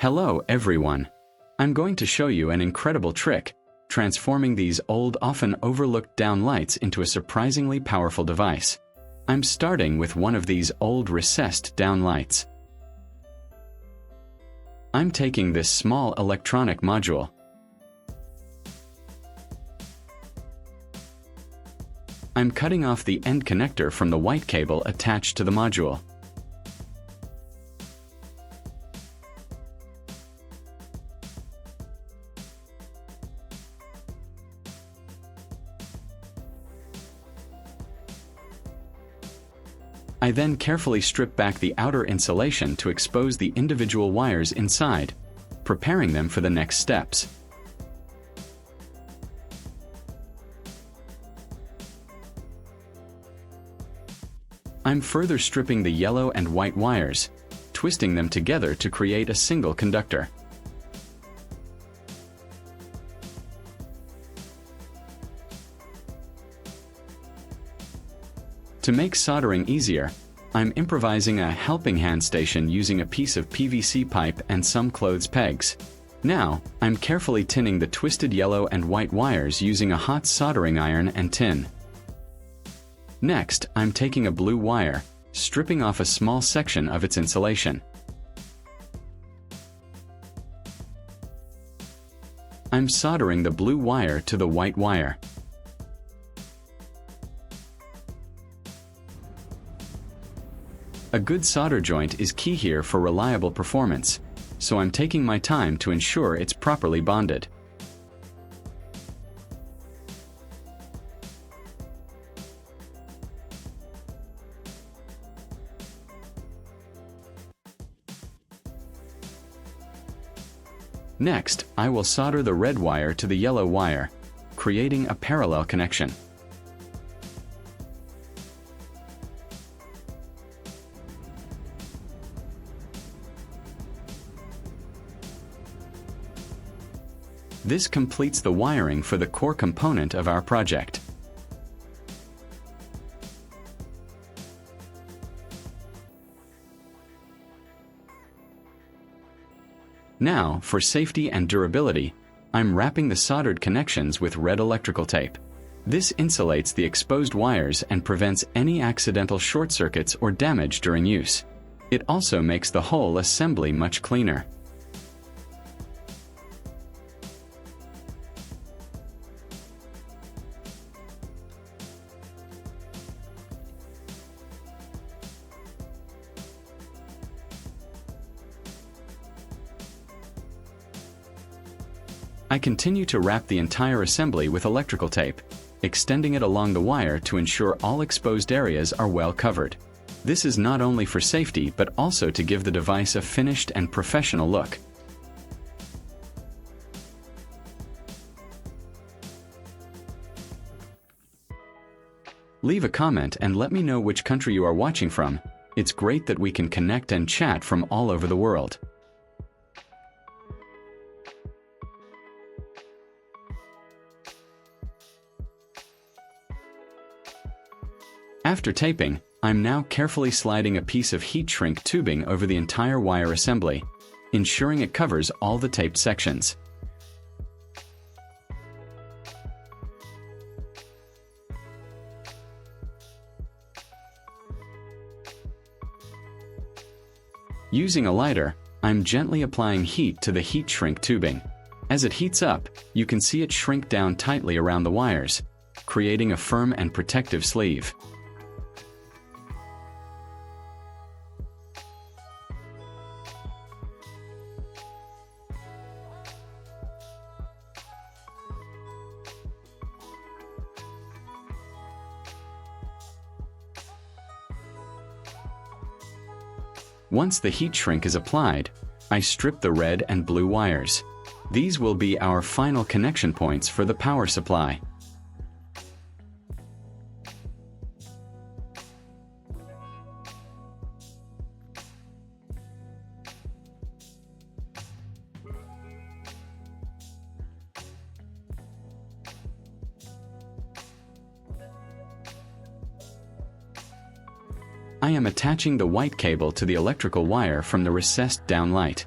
Hello everyone. I'm going to show you an incredible trick, transforming these old, often overlooked downlights into a surprisingly powerful device. I'm starting with one of these old recessed downlights. I'm taking this small electronic module. I'm cutting off the end connector from the white cable attached to the module. I then carefully strip back the outer insulation to expose the individual wires inside, preparing them for the next steps. I'm further stripping the yellow and white wires, twisting them together to create a single conductor. To make soldering easier, I'm improvising a helping hand station using a piece of PVC pipe and some clothes pegs. Now, I'm carefully tinning the twisted yellow and white wires using a hot soldering iron and tin. Next, I'm taking a blue wire, stripping off a small section of its insulation. I'm soldering the blue wire to the white wire. A good solder joint is key here for reliable performance, so I'm taking my time to ensure it's properly bonded. Next, I will solder the red wire to the yellow wire, creating a parallel connection. This completes the wiring for the core component of our project. Now, for safety and durability, I'm wrapping the soldered connections with red electrical tape. This insulates the exposed wires and prevents any accidental short circuits or damage during use. It also makes the whole assembly much cleaner. I continue to wrap the entire assembly with electrical tape, extending it along the wire to ensure all exposed areas are well covered. This is not only for safety but also to give the device a finished and professional look. Leave a comment and let me know which country you are watching from. It's great that we can connect and chat from all over the world. After taping, I'm now carefully sliding a piece of heat shrink tubing over the entire wire assembly, ensuring it covers all the taped sections. Using a lighter, I'm gently applying heat to the heat shrink tubing. As it heats up, you can see it shrink down tightly around the wires, creating a firm and protective sleeve. Once the heat shrink is applied, I strip the red and blue wires. These will be our final connection points for the power supply. I am attaching the white cable to the electrical wire from the recessed downlight.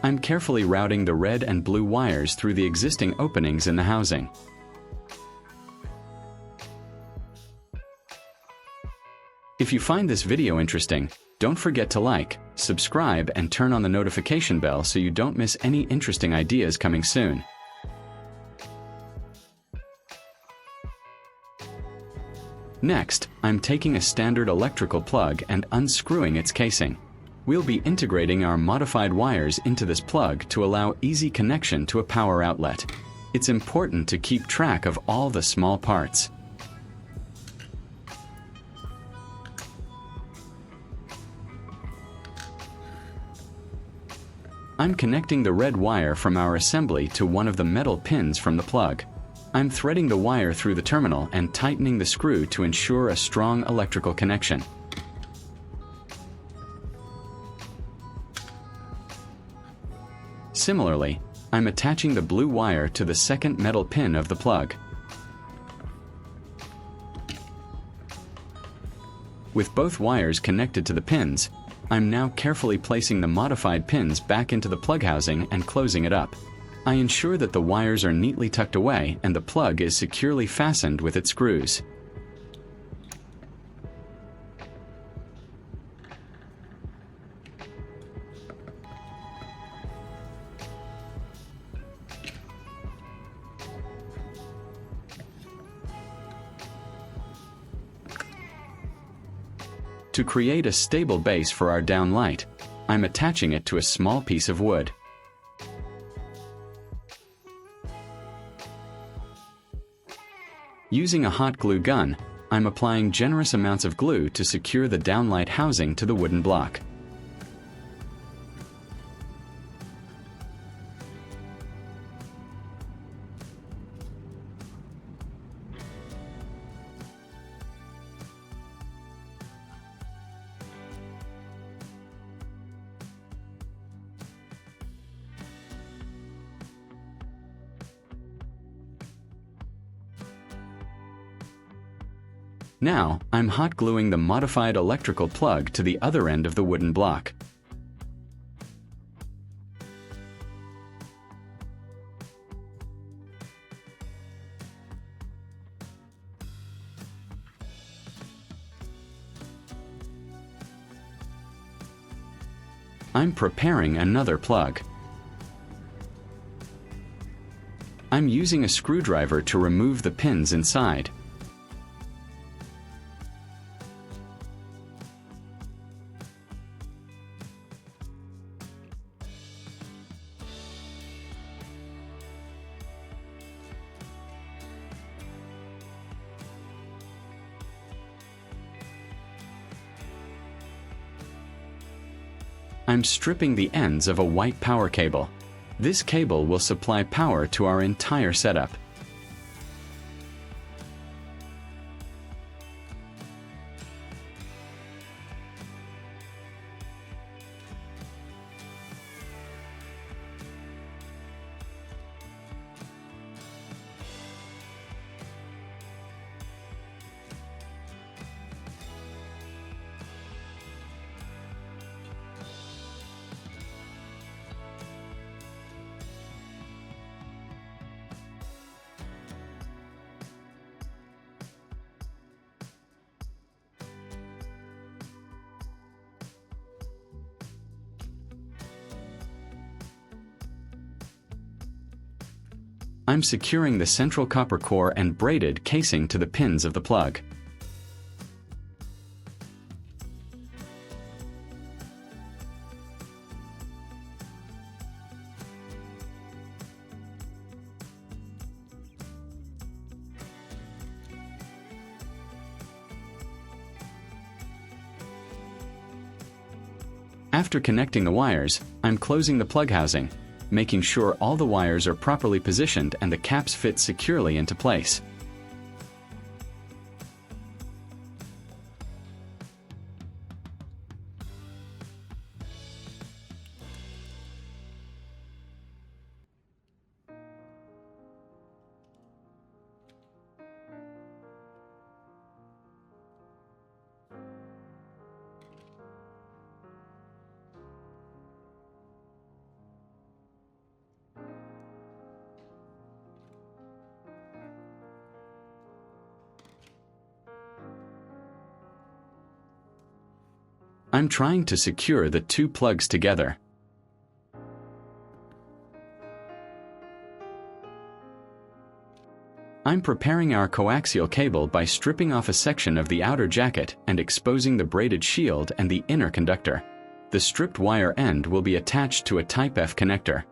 I'm carefully routing the red and blue wires through the existing openings in the housing. If you find this video interesting, don't forget to like, subscribe, and turn on the notification bell so you don't miss any interesting ideas coming soon. Next, I'm taking a standard electrical plug and unscrewing its casing. We'll be integrating our modified wires into this plug to allow easy connection to a power outlet. It's important to keep track of all the small parts. I'm connecting the red wire from our assembly to one of the metal pins from the plug. I'm threading the wire through the terminal and tightening the screw to ensure a strong electrical connection. Similarly, I'm attaching the blue wire to the second metal pin of the plug. With both wires connected to the pins, I'm now carefully placing the modified pins back into the plug housing and closing it up. I ensure that the wires are neatly tucked away and the plug is securely fastened with its screws. To create a stable base for our downlight, I'm attaching it to a small piece of wood. Using a hot glue gun, I'm applying generous amounts of glue to secure the downlight housing to the wooden block. Now, I'm hot gluing the modified electrical plug to the other end of the wooden block. I'm preparing another plug. I'm using a screwdriver to remove the pins inside. I'm stripping the ends of a white power cable. This cable will supply power to our entire setup. I'm securing the central copper core and braided casing to the pins of the plug. After connecting the wires, I'm closing the plug housing, making sure all the wires are properly positioned and the caps fit securely into place. I'm trying to secure the two plugs together. I'm preparing our coaxial cable by stripping off a section of the outer jacket and exposing the braided shield and the inner conductor. The stripped wire end will be attached to a Type F connector.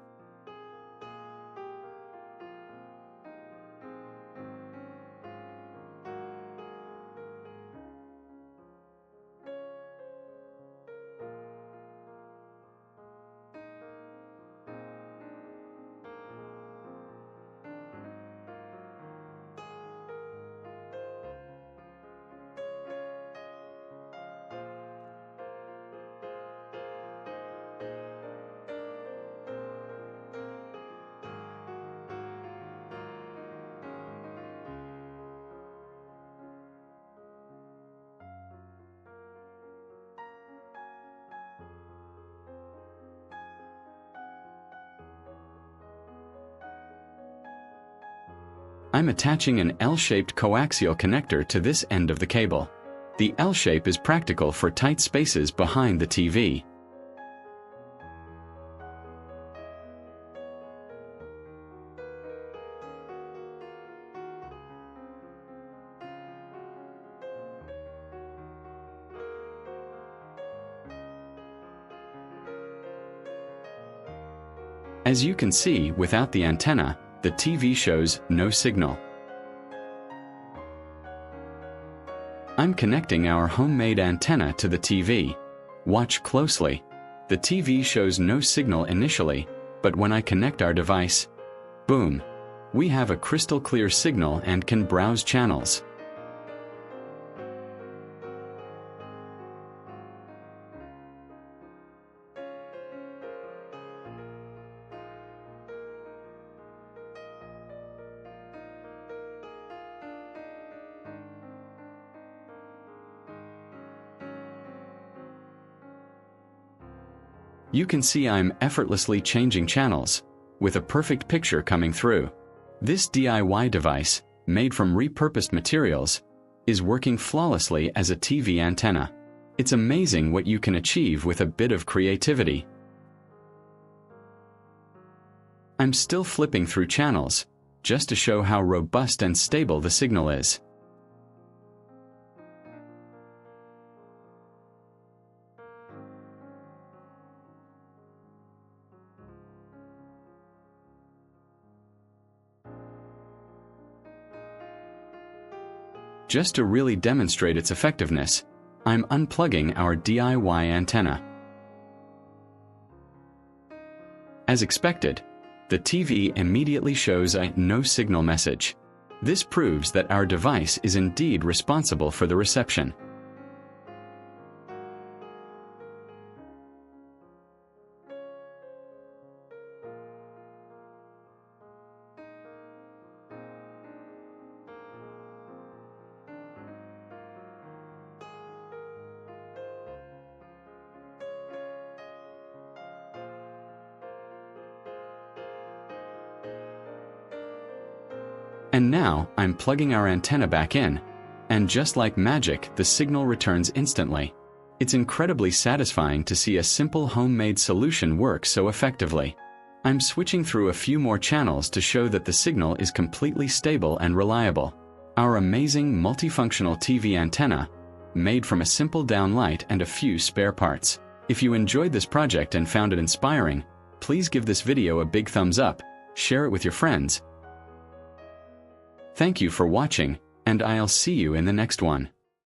I'm attaching an L-shaped coaxial connector to this end of the cable. The L shape is practical for tight spaces behind the TV. As you can see, without the antenna, the TV shows no signal. I'm connecting our homemade antenna to the TV. Watch closely. The TV shows no signal initially, but when I connect our device, boom, we have a crystal clear signal and can browse channels. You can see I'm effortlessly changing channels, with a perfect picture coming through. This DIY device, made from repurposed materials, is working flawlessly as a TV antenna. It's amazing what you can achieve with a bit of creativity. I'm still flipping through channels, just to show how robust and stable the signal is. Just to really demonstrate its effectiveness, I'm unplugging our DIY antenna. As expected, the TV immediately shows a no signal message. This proves that our device is indeed responsible for the reception. And now, I'm plugging our antenna back in, and just like magic, the signal returns instantly. It's incredibly satisfying to see a simple homemade solution work so effectively. I'm switching through a few more channels to show that the signal is completely stable and reliable. Our amazing multifunctional TV antenna, made from a simple downlight and a few spare parts. If you enjoyed this project and found it inspiring, please give this video a big thumbs up, share it with your friends. Thank you for watching, and I'll see you in the next one.